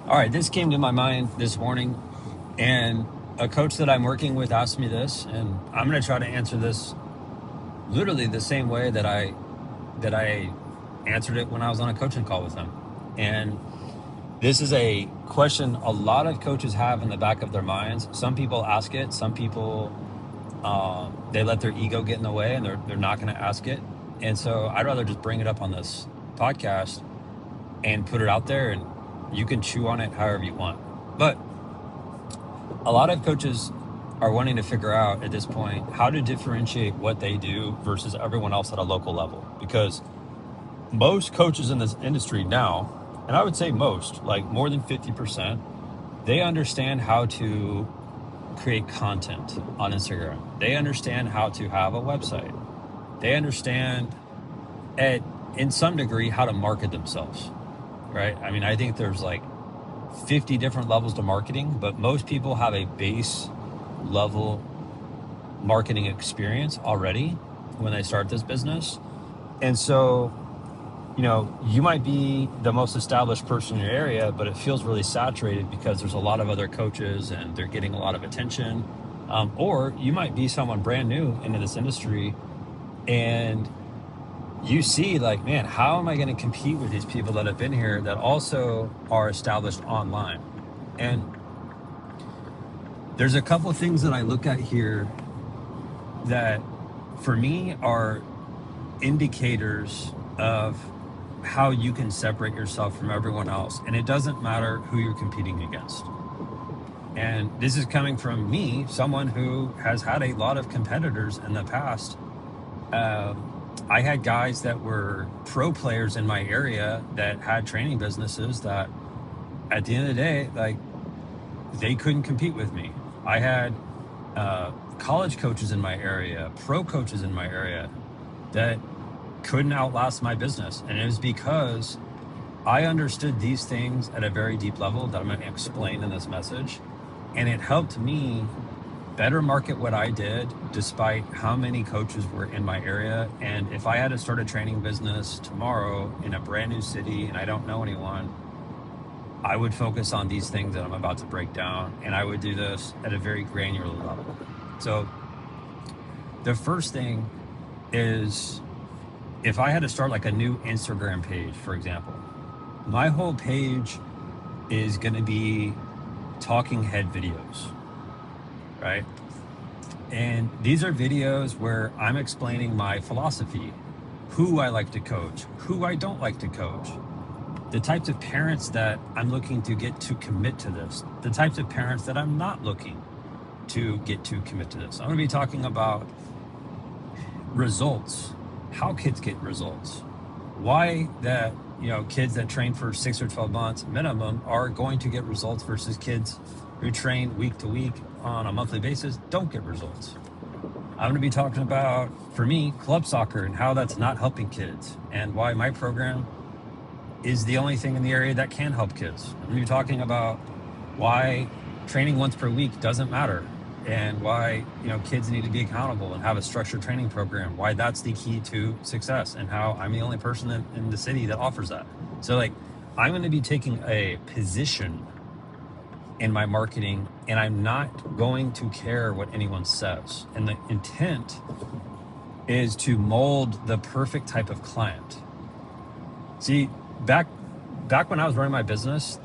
All right, this came to my mind this morning, and a coach that I'm working with asked me this, and I'm going to try to answer this literally the same way that I answered it when I was on a coaching call with him. And this is a question a lot of coaches have in the back of their minds. Some people ask it. Some people they let their ego get in the way, and they're not going to ask it. And so I'd rather just bring it up on this podcast and put it out there, and you can chew on it however you want. But a lot of coaches are wanting to figure out at this point how to differentiate what they do versus everyone else at a local level. Because most coaches in this industry now, and I would say most, like more than 50%, they understand how to create content on Instagram. They understand how to have a website. They understand in some degree how to market themselves, right? I mean, I think there's like 50 different levels to marketing, but most people have a base level marketing experience already when they start this business. And so, you might be the most established person in your area, but it feels really saturated because there's a lot of other coaches and they're getting a lot of attention. Or you might be someone brand new into this industry and you see like, man, how am I going to compete with these people that have been here that also are established online? And there's a couple of things that I look at here that for me are indicators of how you can separate yourself from everyone else. And it doesn't matter who you're competing against. And this is coming from me, someone who has had a lot of competitors in the past. I had guys that were pro players in my area that had training businesses that at the end of the day, like, they couldn't compete with me. I had college coaches in my area, pro coaches in my area that couldn't outlast my business. And it was because I understood these things at a very deep level that I'm going to explain in this message. And it helped me better market what I did despite how many coaches were in my area. And if I had to start a training business tomorrow in a brand new city and I don't know anyone, I would focus on these things that I'm about to break down. And I would do this at a very granular level. So the first thing is, if I had to start like a new Instagram page, for example, my whole page is going to be talking head videos, right? And these are videos where I'm explaining my philosophy, who I like to coach, who I don't like to coach, the types of parents that I'm looking to get to commit to this, the types of parents that I'm not looking to get to commit to this. I'm going to be talking about results, how kids get results, why that, kids that train for 6 or 12 months minimum are going to get results versus kids who train week to week on a monthly basis don't get results. I'm going to be talking about, for me, club soccer and how that's not helping kids and why my program is the only thing in the area that can help kids. I'm going to be talking about why training once per week doesn't matter and why, kids need to be accountable and have a structured training program, why that's the key to success and how I'm the only person in the city that offers that. So like, I'm going to be taking a position in my marketing and I'm not going to care what anyone says. And the intent is to mold the perfect type of client. See, back when I was running my business,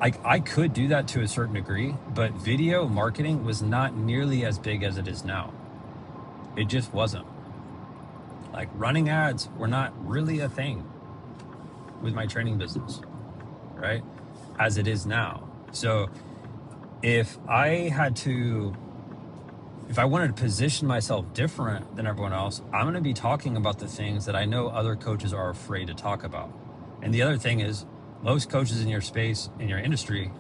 I could do that to a certain degree, but video marketing was not nearly as big as it is now. It just wasn't. Like, running ads were not really a thing with my training business, right? As it is now. So if I wanted to position myself different than everyone else, I'm going to be talking about the things that I know other coaches are afraid to talk about. And the other thing is, most coaches in your space, in your industry,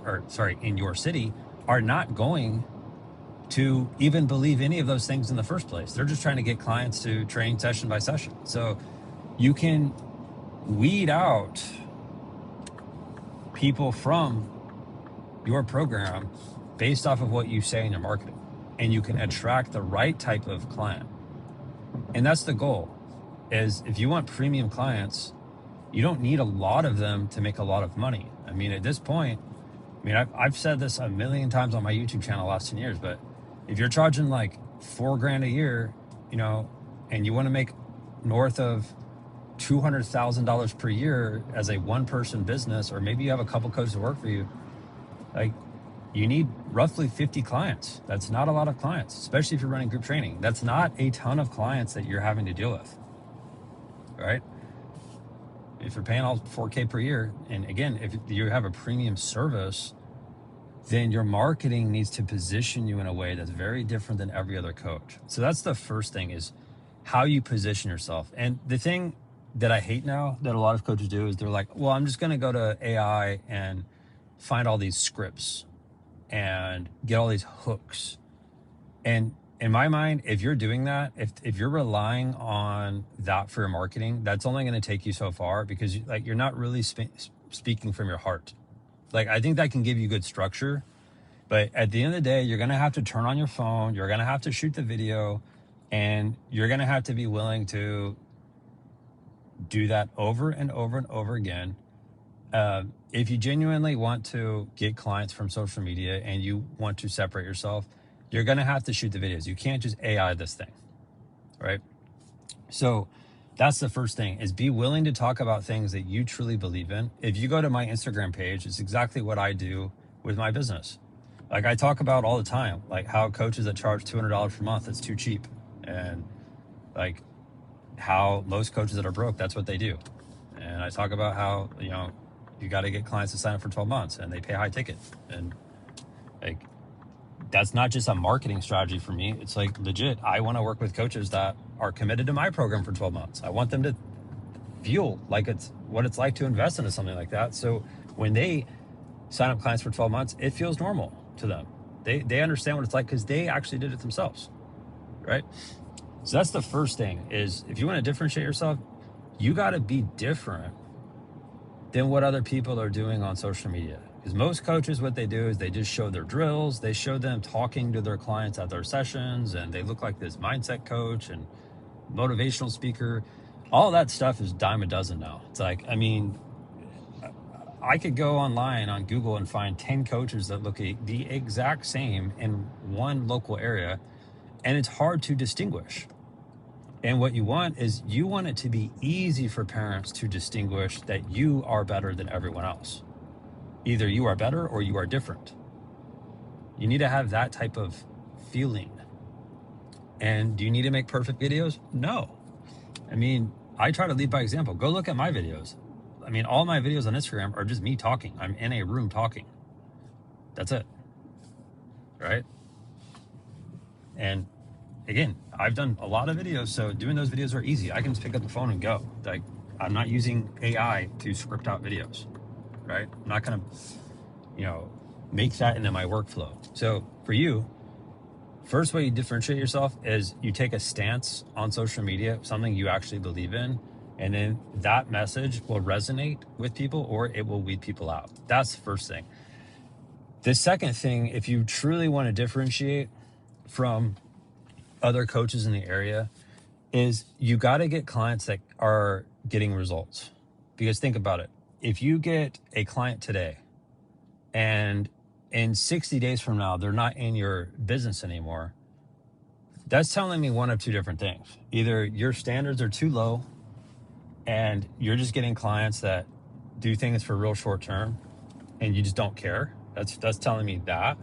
in your city, are not going to even believe any of those things in the first place. They're just trying to get clients to train session by session. So you can weed out people from your program based off of what you say in your marketing, and you can attract the right type of client. And that's the goal, is if you want premium clients, You don't need a lot of them to make a lot of money. I mean, at this point, I mean, I've said this a million times on my YouTube channel the last 10 years, but if you're charging like $4,000 a year, you know, and you want to make north of $200,000 per year as a one-person business, or maybe you have a couple coaches that work for you, like you need roughly 50 clients. That's not a lot of clients, especially if you're running group training. That's not a ton of clients that you're having to deal with, right? If you're paying all $4,000 per year, and again, if you have a premium service, then your marketing needs to position you in a way that's very different than every other coach. So that's the first thing, is how you position yourself. And the thing that I hate now that a lot of coaches do is they're like, well, I'm just going to go to AI and find all these scripts and get all these hooks. And in my mind, if you're doing that, if you're relying on that for your marketing, that's only going to take you so far, because you're not really speaking from your heart. Like, I think that can give you good structure, but at the end of the day, you're going to have to turn on your phone. You're going to have to shoot the video, and you're going to have to be willing to do that over and over and over again. If you genuinely want to get clients from social media and you want to separate yourself, you're going to have to shoot the videos. You can't just AI this thing, right? So that's the first thing, is be willing to talk about things that you truly believe in. If you go to my Instagram page, it's exactly what I do with my business. Like, I talk about all the time, like how coaches that charge $200 per month, it's too cheap. And like how most coaches that are broke, that's what they do. And I talk about how, you know, you got to get clients to sign up for 12 months and they pay high ticket. And like, that's not just a marketing strategy for me. It's like legit. I want to work with coaches that are committed to my program for 12 months. I want them to feel like it's what it's like to invest into something like that. So when they sign up clients for 12 months, it feels normal to them. They understand what it's like because they actually did it themselves, right? So that's the first thing, is if you want to differentiate yourself, you got to be different than what other people are doing on social media. Because most coaches, what they do is they just show their drills. They show them talking to their clients at their sessions, and they look like this mindset coach and motivational speaker. All that stuff is dime a dozen now. It's like, I mean, I could go online on Google and find 10 coaches that look the exact same in one local area, and it's hard to distinguish. And what you want is, you want it to be easy for parents to distinguish that you are better than everyone else. Either you are better or you are different. You need to have that type of feeling. And do you need to make perfect videos? No. I mean, I try to lead by example. Go look at my videos. I mean, all my videos on Instagram are just me talking. I'm in a room talking. That's it. Right? And again, I've done a lot of videos, so doing those videos are easy. I can just pick up the phone and go. Like, I'm not using AI to script out videos, right? I'm not going to, you know, make that into my workflow. So for you, first way you differentiate yourself is you take a stance on social media, something you actually believe in, and then that message will resonate with people or it will weed people out. That's the first thing. The second thing, if you truly want to differentiate from other coaches in the area, is you got to get clients that are getting results. Because think about it. If you get a client today and in 60 days from now, they're not in your business anymore, that's telling me one of two different things. Either your standards are too low and you're just getting clients that do things for real short term and you just don't care. That's telling me that.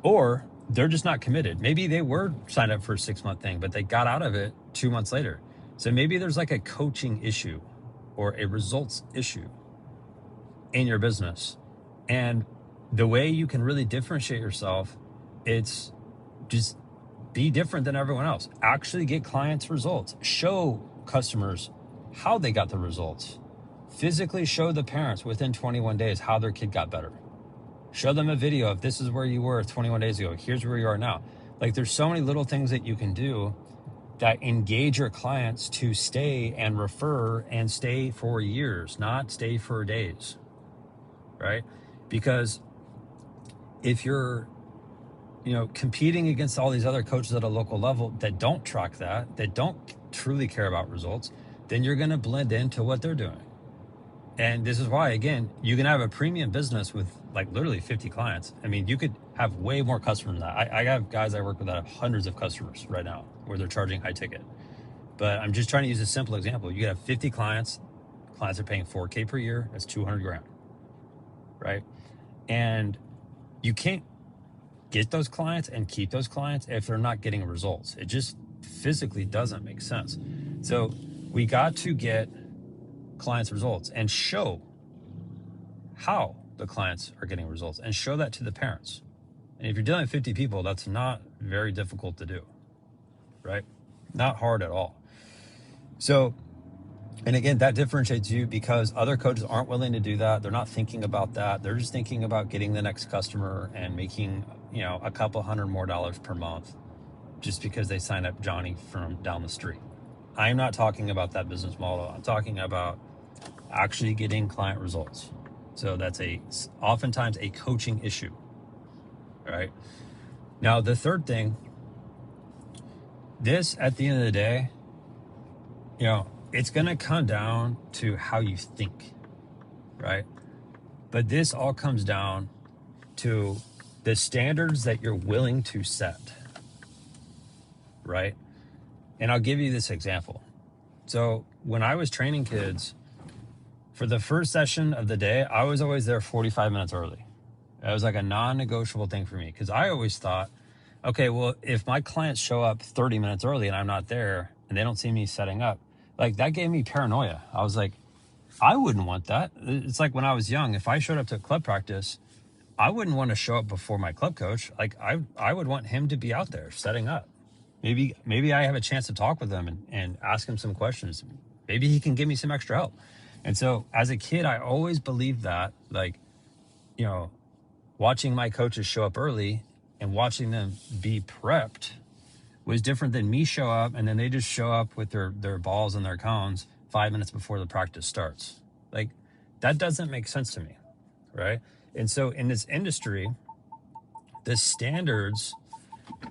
Or they're just not committed. Maybe they were signed up for a 6-month thing, but they got out of it 2 months later. So maybe there's like a coaching issue or a results issue in your business. And the way you can really differentiate yourself, it's just be different than everyone else. Actually get clients results. Show customers how they got the results. Physically show the parents within 21 days how their kid got better. Show them a video of, this is where you were 21 days ago. Here's where you are now. Like, there's so many little things that you can do that engage your clients to stay and refer and stay for years, not stay for days, right? Because if you're, you know, competing against all these other coaches at a local level that don't track that don't truly care about results, then you're going to blend into what they're doing. And this is why, again, you can have a premium business with like literally 50 clients. I mean, you could have way more customers than that. I have guys I work with that have hundreds of customers right now where they're charging high ticket. But I'm just trying to use a simple example. You could have 50 clients. Clients are paying 4K per year. That's 200 grand, right? And you can't get those clients and keep those clients if they're not getting results. It just physically doesn't make sense. So we got to get clients results and show how the clients are getting results and show that to the parents. And if you're dealing with 50 people, that's not very difficult to do, right? Not hard at all. So, and again, that differentiates you because other coaches aren't willing to do that. They're not thinking about that. They're just thinking about getting the next customer and making, a couple $100 more per month just because they signed up Johnny from down the street. I'm not talking about that business model. I'm talking about actually getting client results. So that's oftentimes a coaching issue, right? Now, the third thing, this at the end of the day, it's going to come down to how you think, right? But this all comes down to the standards that you're willing to set, right? And I'll give you this example. So when I was training kids, for the first session of the day, I was always there 45 minutes early. It was like a non-negotiable thing for me because I always thought, okay, well, if my clients show up 30 minutes early and I'm not there and they don't see me setting up, like that gave me paranoia. I was like, I wouldn't want that. It's like when I was young, if I showed up to club practice, I wouldn't want to show up before my club coach. Like I would want him to be out there setting up. Maybe I have a chance to talk with him and ask him some questions. Maybe he can give me some extra help. And so as a kid, I always believed that, watching my coaches show up early and watching them be prepped was different than me show up and then they just show up with their balls and their cones 5 minutes before the practice starts. Like that doesn't make sense to me, right? And so in this industry, the standards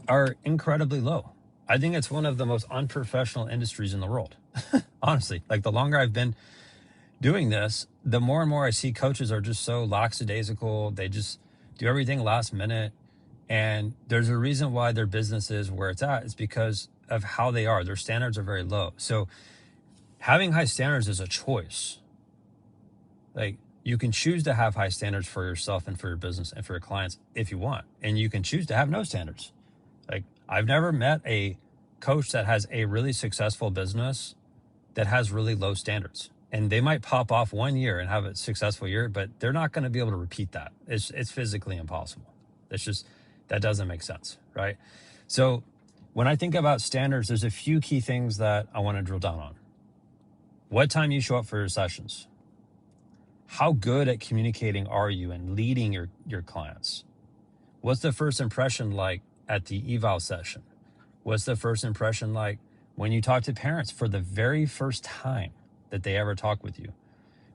are incredibly low. I think it's one of the most unprofessional industries in the world. Honestly, like the longer I've been doing this, the more and more I see coaches are just so lackadaisical. They just do everything last minute. And there's a reason why their business is where it's at. It's because of how they are. Their standards are very low. So having high standards is a choice. Like you can choose to have high standards for yourself and for your business and for your clients if you want. And you can choose to have no standards. Like I've never met a coach that has a really successful business that has really low standards. And they might pop off 1 year and have a successful year, but they're not going to be able to repeat that. It's physically impossible. That doesn't make sense, right? So when I think about standards, there's a few key things that I want to drill down on. What time you show up for your sessions? How good at communicating are you and leading your clients? What's the first impression like at the eval session? What's the first impression like when you talk to parents for the very first time that they ever talk with you?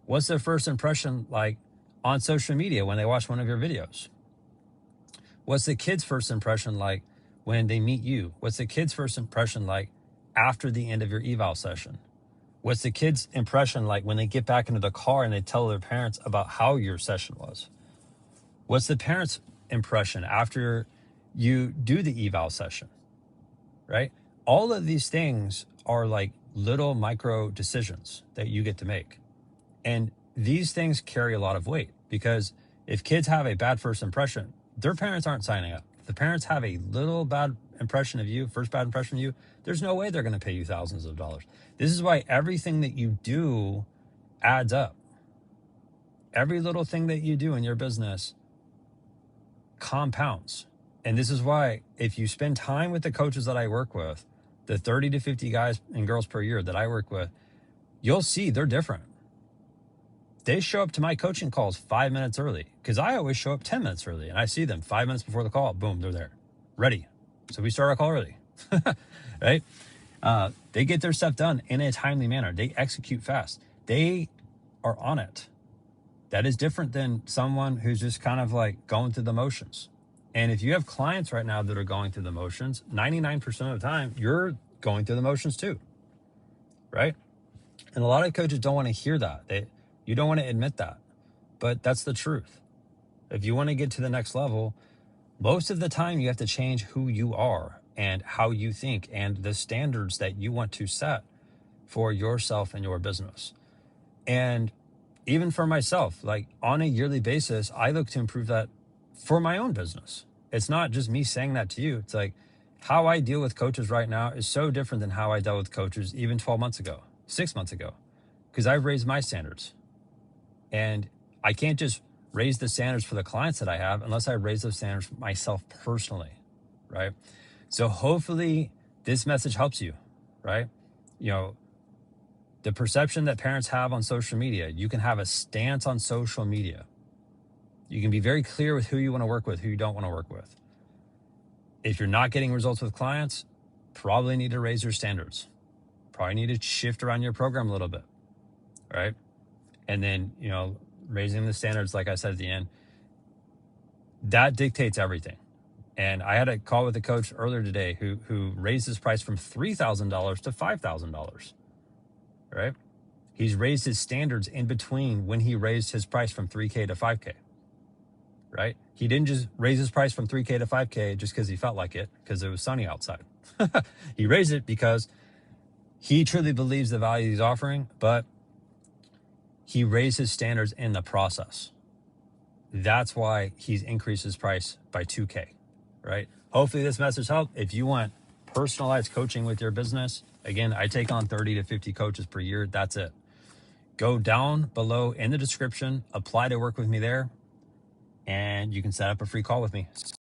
What's their first impression like on social media when they watch one of your videos? What's the kid's first impression like when they meet you? What's the kid's first impression like after the end of your eval session? What's the kid's impression like when they get back into the car and they tell their parents about how your session was? What's the parents' impression after you do the eval session, right? All of these things are like little micro decisions that you get to make. And these things carry a lot of weight because if kids have a bad first impression, their parents aren't signing up. If the parents have a little bad impression of you, first bad impression of you, there's no way they're going to pay you thousands of dollars. This is why everything that you do adds up. Every little thing that you do in your business compounds. And this is why if you spend time with the coaches that I work with, the 30 to 50 guys and girls per year that I work with, you'll see they're different. They show up to my coaching calls 5 minutes early because I always show up 10 minutes early and I see them 5 minutes before the call. Boom, they're there, ready. So we start our call early, right? They get their stuff done in a timely manner. They execute fast. They are on it. That is different than someone who's just kind of like going through the motions. And if you have clients right now that are going through the motions, 99% of the time, you're going through the motions too, right? And a lot of coaches don't want to hear that. You don't want to admit that, but that's the truth. If you want to get to the next level, most of the time you have to change who you are and how you think and the standards that you want to set for yourself and your business. And even for myself, like on a yearly basis, I look to improve that for my own business. It's not just me saying that to you. It's like how I deal with coaches right now is so different than how I dealt with coaches even 12 months ago, 6 months ago, because I've raised my standards. And I can't just raise the standards for the clients that I have unless I raise those standards for myself personally, right? So hopefully this message helps you, right? You know, the perception that parents have on social media, you can have a stance on social media. You can be very clear with who you want to work with, who you don't want to work with. If you're not getting results with clients, probably need to raise your standards. Probably need to shift around your program a little bit, right? And then, you know, raising the standards, like I said at the end, that dictates everything. And I had a call with a coach earlier today who raised his price from $3,000 to $5,000, right? He's raised his standards in between when he raised his price from 3K to 5K, right? He didn't just raise his price from 3K to 5K just because he felt like it, because it was sunny outside. He raised it because he truly believes the value he's offering, but he raised his standards in the process. That's why he's increased his price by 2K, right? Hopefully this message helped. If you want personalized coaching with your business, again, I take on 30 to 50 coaches per year. That's it. Go down below in the description, apply to work with me there, and you can set up a free call with me.